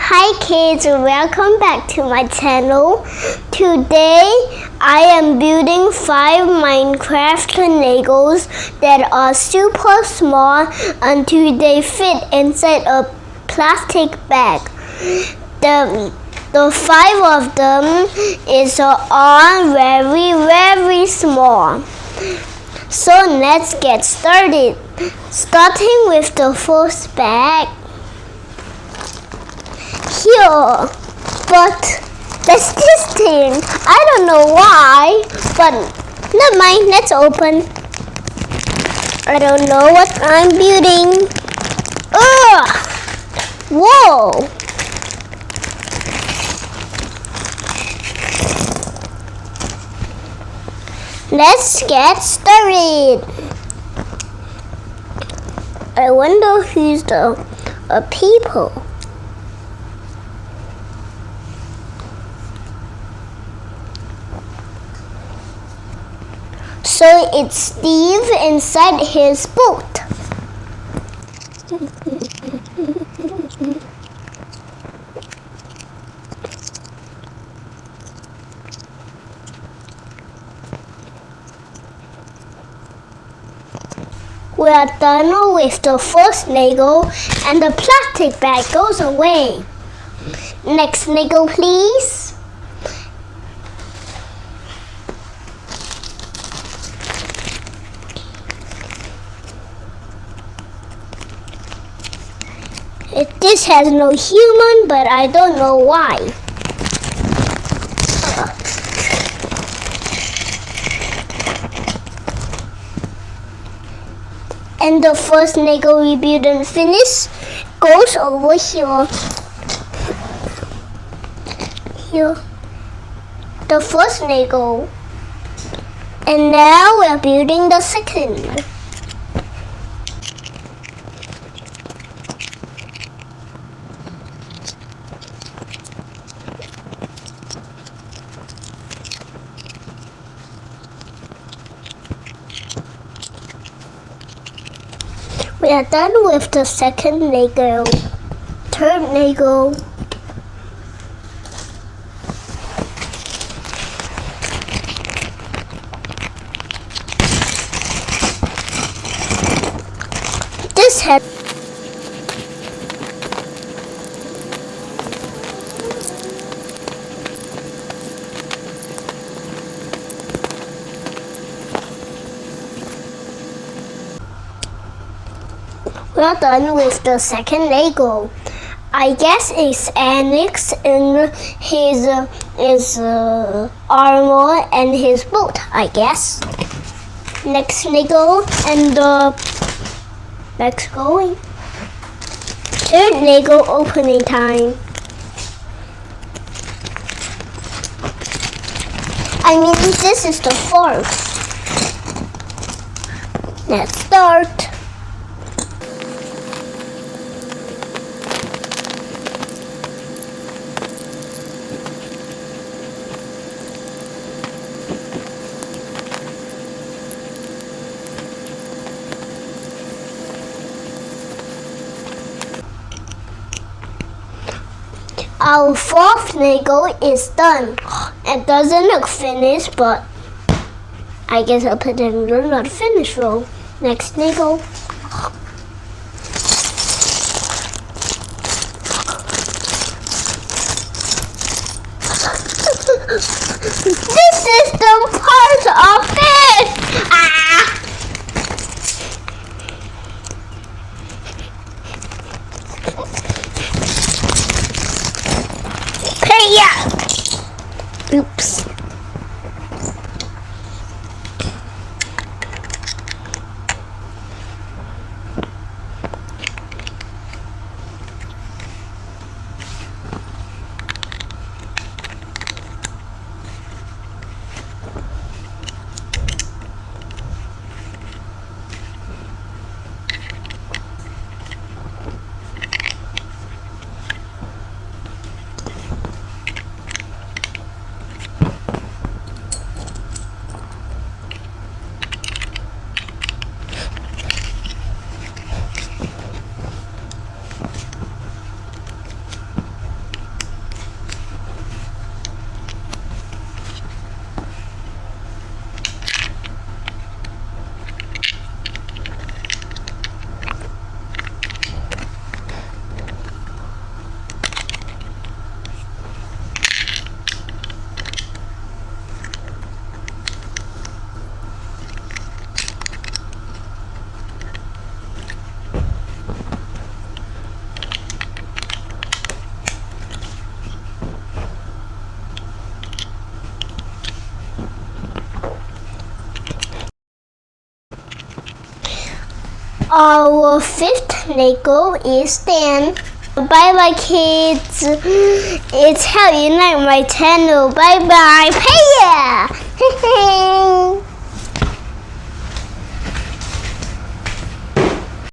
Hi kids, welcome back to my channel. Today I am building 5 Minecraft Legos that are super small until they fit inside a plastic bag. The 5 of them is all very small. So let's get started. Starting with the first bag. Here, but that's this thing. I don't know why, but never mind, let's open. I don't know what I'm building. Ugh! Whoa! Let's get started. I wonder who's the people. So it's Steve inside his boat. We are done with the first Lego and the plastic bag goes away. Next Lego, please. This has no human, but I don't know why. And the first Lego we build and finish goes over here. Here. The first Lego. And now we're building the second. We are done with the second Lego. Third Lego. This has We are done with the second Lego. I guess it's Alex in his armor and his boat, I guess. Next Lego and let's go. Third Lego opening time. I mean, this is the fourth. Let's start. Our fourth Lego is done. It doesn't look finished, but I guess I'll put it in the not finished row. Next Lego. This is the part of it. Ah! Yeah. Oops. Our fifth Lego is done. Bye bye kids. It's how you like my channel. Bye bye. Hey yeah.